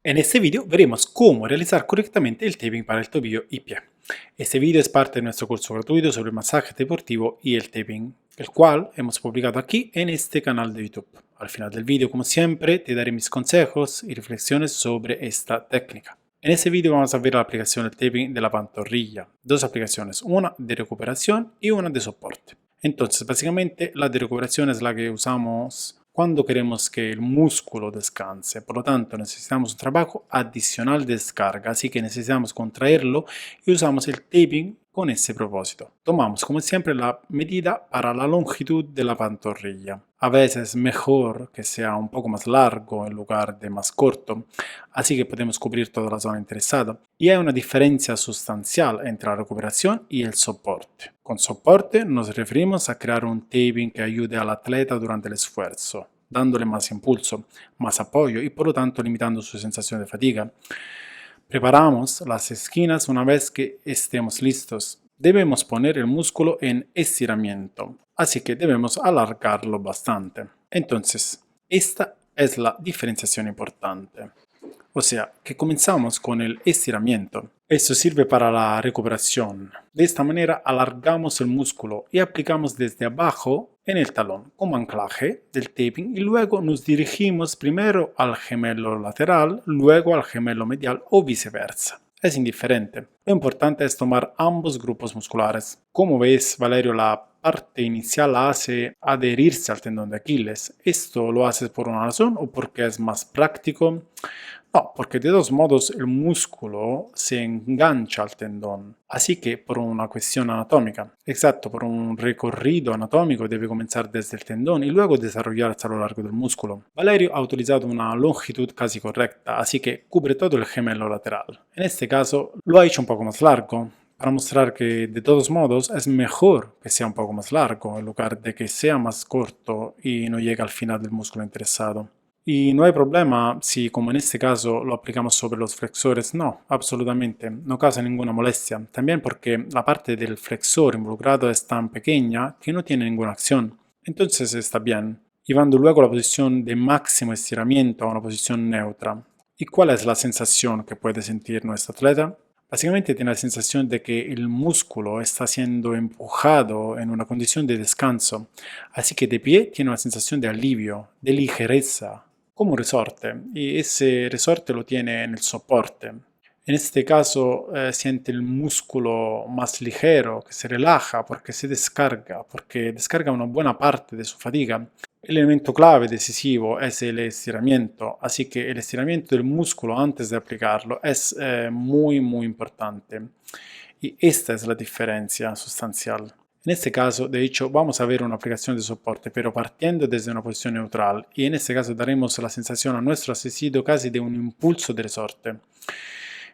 En este video veremos cómo realizar correctamente el taping para el tobillo y pie. Este video es parte de nuestro curso gratuito sobre masaje deportivo y el taping, el cual hemos publicado aquí en este canal de YouTube. Al final del video, como siempre, te daré mis consejos y reflexiones sobre esta técnica. En este video vamos a ver la aplicación del taping de la pantorrilla. Dos aplicaciones, una de recuperación y una de soporte. Entonces, básicamente, la de recuperación es la que usamos cuando queremos que el músculo descanse. Por lo tanto, necesitamos un trabajo adicional de descarga, así que necesitamos contraerlo y usamos el taping con ese propósito. Tomamos, como siempre, la medida para la longitud de la pantorrilla. A veces es mejor que sea un poco más largo en lugar de más corto, así que podemos cubrir toda la zona interesada. Y hay una diferencia sustancial entre la recuperación y el soporte. Con soporte nos referimos a crear un taping que ayude al atleta durante el esfuerzo, dándole más impulso, más apoyo y por lo tanto limitando su sensación de fatiga. Preparamos las esquinas una vez que estemos listos. Debemos poner el músculo en estiramiento, así que debemos alargarlo bastante. Entonces, esta es la diferenciación importante. O sea, que comenzamos con el estiramiento. Esto sirve para la recuperación. De esta manera alargamos el músculo y aplicamos desde abajo en el talón como anclaje del taping y luego nos dirigimos primero al gemelo lateral, luego al gemelo medial o viceversa. Es indiferente. Lo importante es tomar ambos grupos musculares. Como ves, Valerio, la parte inicial la hace adherirse al tendón de Aquiles. ¿Esto lo haces por una razón o porque es más práctico? No, porque de todos modos el músculo se engancha al tendón, así que por una cuestión anatómica. Exacto, por un recorrido anatómico debe comenzar desde el tendón y luego desarrollarse a lo largo del músculo. Valerio ha utilizado una longitud casi correcta, así que cubre todo el gemelo lateral. En este caso lo ha hecho un poco más largo, para mostrar que de todos modos es mejor que sea un poco más largo en lugar de que sea más corto y no llegue al final del músculo interesado. Y no hay problema si, como en este caso, lo aplicamos sobre los flexores. No, absolutamente, no causa ninguna molestia. También porque la parte del flexor involucrado es tan pequeña que no tiene ninguna acción. Entonces está bien, llevando luego la posición de máximo estiramiento a una posición neutra. ¿Y cuál es la sensación que puede sentir nuestro atleta? Básicamente tiene la sensación de que el músculo está siendo empujado en una condición de descanso, así que de pie tiene una sensación de alivio, de ligereza, como un resorte, y ese resorte lo tiene en el soporte. En este caso siente el músculo más ligero, que se relaja porque se descarga, porque descarga una buena parte de su fatiga. El elemento clave decisivo es el estiramiento, así que el estiramiento del músculo antes de aplicarlo es muy importante. Y esta es la diferencia sustancial. En este caso, de hecho, vamos a ver una aplicación de soporte, pero partiendo desde una posición neutral, y en este caso daremos la sensación a nuestro asistido casi de un impulso de resorte.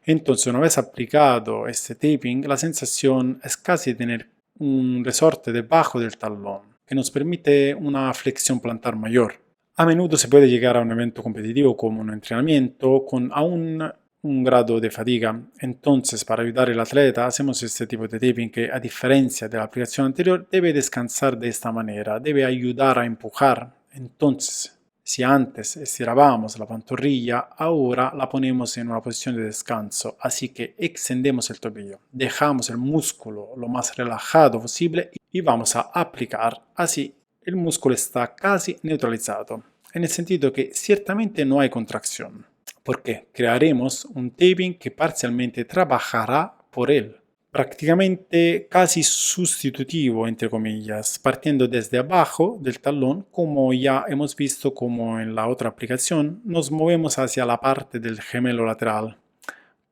Entonces, una vez aplicado este taping, la sensación es casi de tener un resorte debajo del talón, que nos permite una flexión plantar mayor. A menudo se puede llegar a un evento competitivo como un entrenamiento con aún un grado de fatiga. Entonces, para ayudar al atleta, hacemos este tipo de taping que, a diferencia de la aplicación anterior, debe descansar de esta manera, debe ayudar a empujar. Entonces, si antes estirábamos la pantorrilla, ahora la ponemos en una posición de descanso, así que extendemos el tobillo, dejamos el músculo lo más relajado posible y vamos a aplicar. Así el músculo está casi neutralizado, en el sentido que ciertamente no hay contracción, porque crearemos un taping que parcialmente trabajará por él. Prácticamente casi sustitutivo, entre comillas, partiendo desde abajo del talón, como ya hemos visto como en la otra aplicación, nos movemos hacia la parte del gemelo lateral,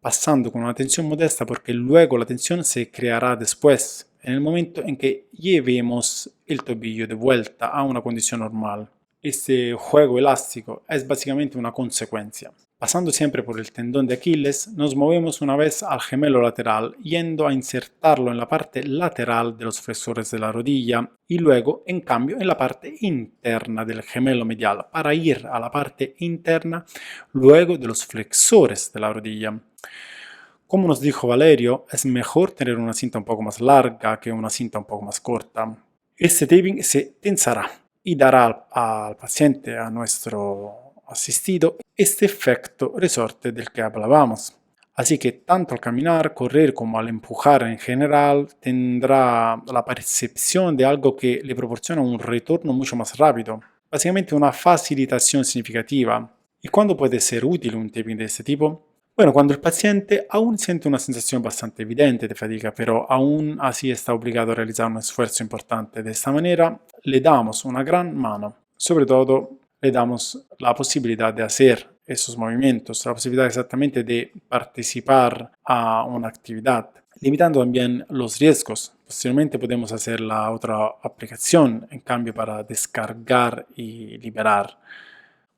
pasando con una tensión modesta porque luego la tensión se creará después, en el momento en que llevemos el tobillo de vuelta a una condición normal. Este juego elástico es básicamente una consecuencia. Pasando siempre por el tendón de Aquiles, nos movemos una vez al gemelo lateral, yendo a insertarlo en la parte lateral de los flexores de la rodilla y luego, en cambio, en la parte interna del gemelo medial, para ir a la parte interna luego de los flexores de la rodilla. Como nos dijo Valerio, es mejor tener una cinta un poco más larga que una cinta un poco más corta. Este taping se tensará y dará al paciente, a nuestro asistido, este efecto resorte del que hablábamos. Así que tanto al caminar, correr como al empujar en general tendrá la percepción de algo que le proporciona un retorno mucho más rápido, básicamente una facilitación significativa. ¿Y cuándo puede ser útil un taping de este tipo? Bueno, cuando el paciente aún siente una sensación bastante evidente de fatiga, pero aún así está obligado a realizar un esfuerzo importante. De esta manera le damos una gran mano. Sobre todo le damos la posibilidad de hacer esos movimientos, la posibilidad exactamente de participar a una actividad, limitando también los riesgos. Posteriormente podemos hacer la otra aplicación, en cambio, para descargar y liberar.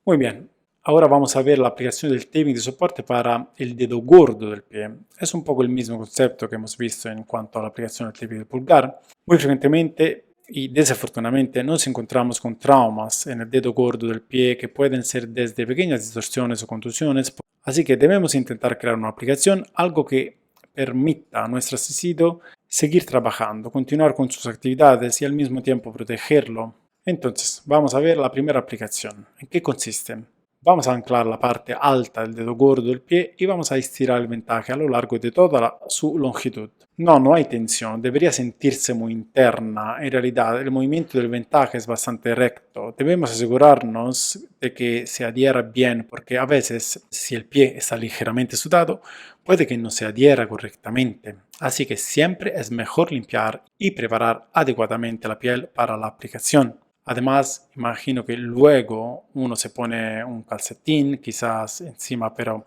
Muy bien, ahora vamos a ver la aplicación del taping de soporte para el dedo gordo del pie. Es un poco el mismo concepto que hemos visto en cuanto a la aplicación del taping del pulgar. Muy frecuentemente y desafortunadamente nos encontramos con traumas en el dedo gordo del pie que pueden ser desde pequeñas distorsiones o contusiones, así que debemos intentar crear una aplicación, algo que permita a nuestro asistido seguir trabajando, continuar con sus actividades y al mismo tiempo protegerlo. Entonces, vamos a ver la primera aplicación. ¿En qué consiste? Vamos a anclar la parte alta del dedo gordo del pie y vamos a estirar el vendaje a lo largo de toda su longitud. No hay tensión, debería sentirse muy interna. En realidad, el movimiento del vendaje es bastante recto. Debemos asegurarnos de que se adhiera bien, porque a veces, si el pie está ligeramente sudado, puede que no se adhiera correctamente. Así que siempre es mejor limpiar y preparar adecuadamente la piel para la aplicación. Además, imagino que luego uno se pone un calcetín quizás encima, pero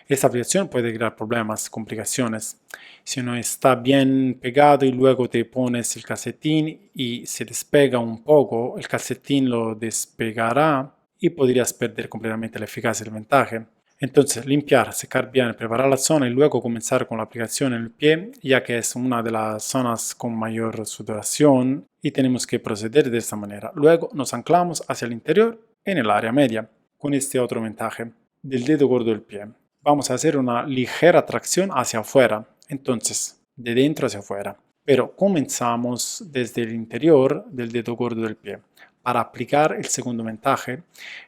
esta aplicación puede crear problemas, complicaciones. Si no está bien pegado y luego te pones el calcetín y se despega un poco, el calcetín lo despegará y podrías perder completamente la eficacia del vendaje. Entonces, limpiar, secar bien, preparar la zona y luego comenzar con la aplicación en el pie, ya que es una de las zonas con mayor sudoración y tenemos que proceder de esta manera. Luego nos anclamos hacia el interior en el área media con este otro vendaje del dedo gordo del pie. Vamos a hacer una ligera tracción hacia afuera, entonces de dentro hacia afuera. Pero comenzamos desde el interior del dedo gordo del pie para aplicar el segundo vendaje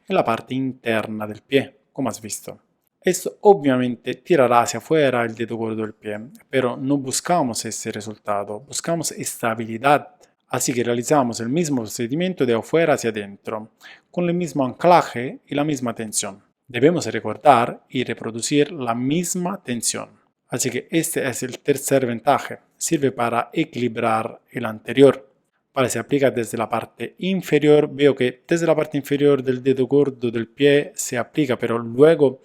en la parte interna del pie, como has visto. Esto obviamente tirará hacia afuera el dedo gordo del pie, pero no buscamos ese resultado, buscamos estabilidad. Así que realizamos el mismo procedimiento de afuera hacia adentro, con el mismo anclaje y la misma tensión. Debemos recordar y reproducir la misma tensión. Así que este es el tercer vendaje. Sirve para equilibrar el anterior. Vale, se aplica desde la parte inferior. Veo que desde la parte inferior del dedo gordo del pie se aplica, pero luego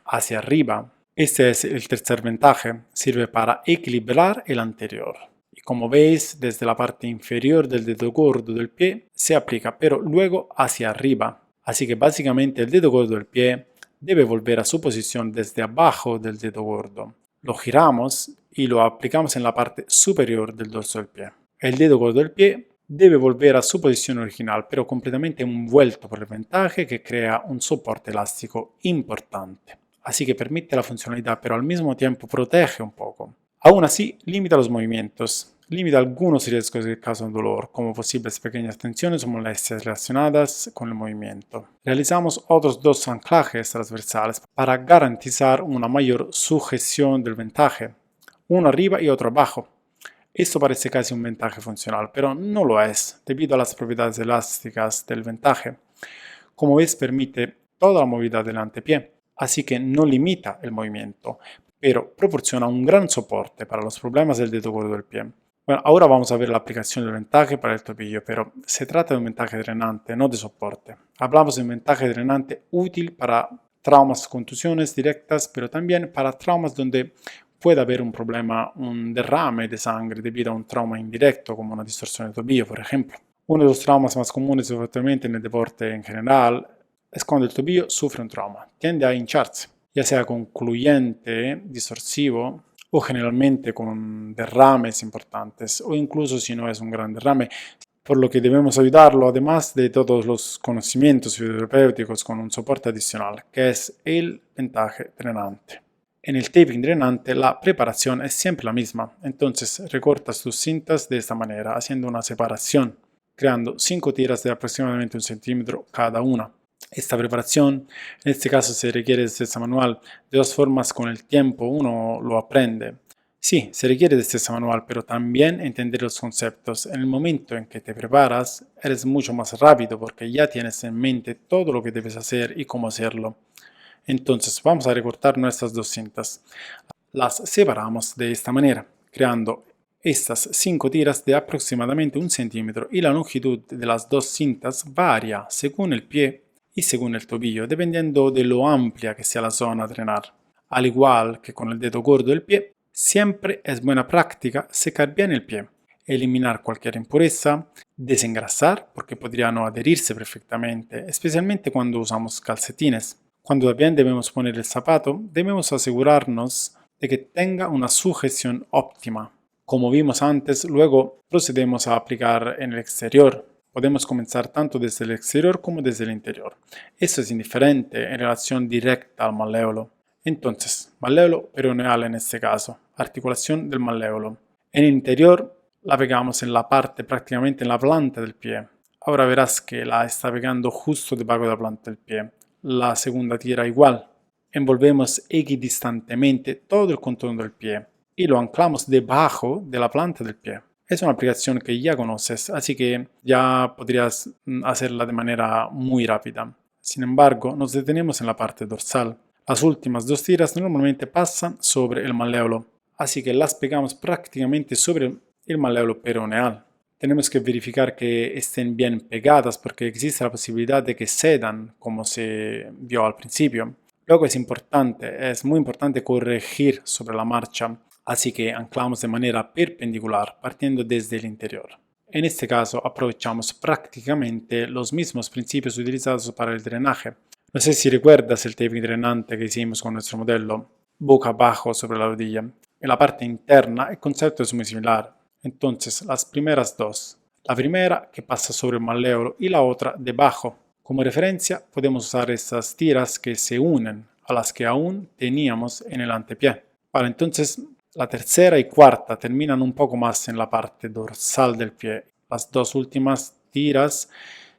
hacia arriba. Este es el tercer vendaje. Sirve para equilibrar el anterior. Y como veis, desde la parte inferior del dedo gordo del pie se aplica, pero luego hacia arriba. Así que básicamente el dedo gordo del pie debe volver a su posición desde abajo del dedo gordo. Lo giramos y lo aplicamos en la parte superior del dorso del pie. El dedo gordo del pie debe volver a su posición original, pero completamente envuelto por el vendaje que crea un soporte elástico importante. Así que permite la funcionalidad, pero al mismo tiempo protege un poco. Aún así, limita los movimientos, limita algunos riesgos que causan dolor, como posibles pequeñas tensiones o molestias relacionadas con el movimiento. Realizamos otros dos anclajes transversales para garantizar una mayor sujeción del vendaje, uno arriba y otro abajo. Esto parece casi un vendaje funcional, pero no lo es, debido a las propiedades elásticas del vendaje. Como ves, permite toda la movilidad del antepié, así que no limita el movimiento, pero proporciona un gran soporte para los problemas del dedo gordo del pie. Bueno, ahora vamos a ver la aplicación del vendaje para el tobillo, pero se trata de un vendaje drenante, no de soporte. Hablamos de un vendaje drenante útil para traumas, contusiones directas, pero también para traumas donde puede haber un problema, un derrame de sangre debido a un trauma indirecto, como una distorsión de tobillo, por ejemplo. Uno de los traumas más comunes, obviamente, en el deporte en general, es cuando el tobillo sufre un trauma, tiende a hincharse, ya sea concluyente, distorsivo, o generalmente con derrames importantes, o incluso si no es un gran derrame, por lo que debemos ayudarlo, además de todos los conocimientos fisioterapéuticos, con un soporte adicional, que es el vendaje drenante. En el taping drenante la preparación es siempre la misma, entonces recortas tus cintas de esta manera, haciendo una separación, creando 5 tiras de aproximadamente 1 centímetro cada una. esta preparación. En este caso se requiere destreza manual. De todas formas, con el tiempo uno lo aprende. Sí, se requiere destreza manual, pero también entender los conceptos. En el momento en que te preparas, eres mucho más rápido porque ya tienes en mente todo lo que debes hacer y cómo hacerlo. Entonces, vamos a recortar nuestras dos cintas. Las separamos de esta manera, creando estas 5 tiras de aproximadamente 1 centímetro y la longitud de las dos cintas varía según el pie y según el tobillo, dependiendo de lo amplia que sea la zona a drenar. Al igual que con el dedo gordo del pie, siempre es buena práctica secar bien el pie, eliminar cualquier impureza, desengrasar porque podría no adherirse perfectamente, especialmente cuando usamos calcetines. Cuando también debemos poner el zapato, debemos asegurarnos de que tenga una sujeción óptima. Como vimos antes, luego procedemos a aplicar en el exterior. Podemos comenzar tanto desde el exterior como desde el interior. Esto es indiferente en relación directa al malleolo. Entonces, malleolo peroneal en este caso, articulación del malleolo. En el interior la pegamos en la parte, prácticamente en la planta del pie. Ahora verás que la está pegando justo debajo de la planta del pie. La segunda tira igual. Envolvemos equidistantemente todo el contorno del pie y lo anclamos debajo de la planta del pie. Es una aplicación que ya conoces, así que ya podrías hacerla de manera muy rápida. Sin embargo, nos detenemos en la parte dorsal. Las últimas dos tiras normalmente pasan sobre el malleolo, así que las pegamos prácticamente sobre el malleolo peroneal. Tenemos que verificar que estén bien pegadas porque existe la posibilidad de que cedan, como se vio al principio. Luego es muy importante corregir sobre la marcha, así que anclamos de manera perpendicular partiendo desde el interior. En este caso aprovechamos prácticamente los mismos principios utilizados para el drenaje. No sé si recuerdas el taping drenante que hicimos con nuestro modelo, boca abajo sobre la rodilla. En la parte interna el concepto es muy similar. Entonces, las primeras dos. La primera que pasa sobre el malleolo y la otra debajo. Como referencia, podemos usar estas tiras que se unen a las que aún teníamos en el antepié. Vale, entonces, la tercera y cuarta terminan un poco más en la parte dorsal del pie. Las dos últimas tiras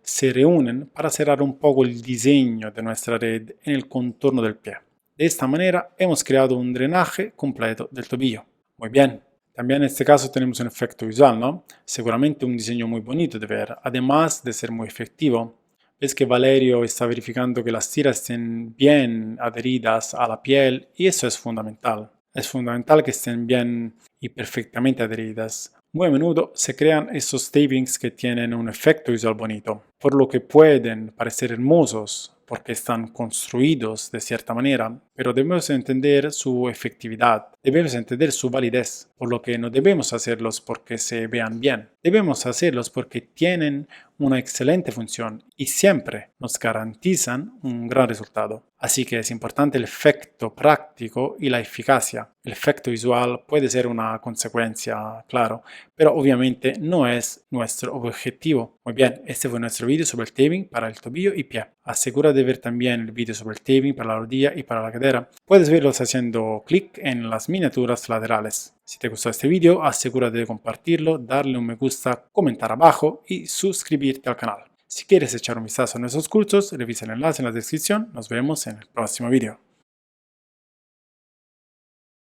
se reúnen para cerrar un poco el diseño de nuestra red en el contorno del pie. De esta manera, hemos creado un drenaje completo del tobillo. Muy bien. También en este caso tenemos un efecto visual, ¿no? Seguramente un diseño muy bonito de ver, además de ser muy efectivo. Ves que Valerio está verificando que las tiras estén bien adheridas a la piel y eso es fundamental. Es fundamental que estén bien y perfectamente adheridas. Muy a menudo se crean estos tapings que tienen un efecto visual bonito, por lo que pueden parecer hermosos porque están construidos de cierta manera, pero debemos entender su efectividad, debemos entender su validez, por lo que no debemos hacerlos porque se vean bien, debemos hacerlos porque tienen una excelente función y siempre nos garantizan un gran resultado. Así que es importante el efecto práctico y la eficacia. El efecto visual puede ser una consecuencia, claro, pero obviamente no es nuestro objetivo. Muy bien, este fue nuestro vídeo sobre el taping para el tobillo y pie. Asegúrate de ver también el vídeo sobre el taping para la rodilla y para la cadera. Puedes verlos haciendo clic en las miniaturas laterales. Si te gustó este vídeo, asegúrate de compartirlo, darle un me gusta, comentar abajo y suscribirte al canal. Si quieres echar un vistazo a nuestros cursos, revisa el enlace en la descripción. Nos vemos en el próximo vídeo.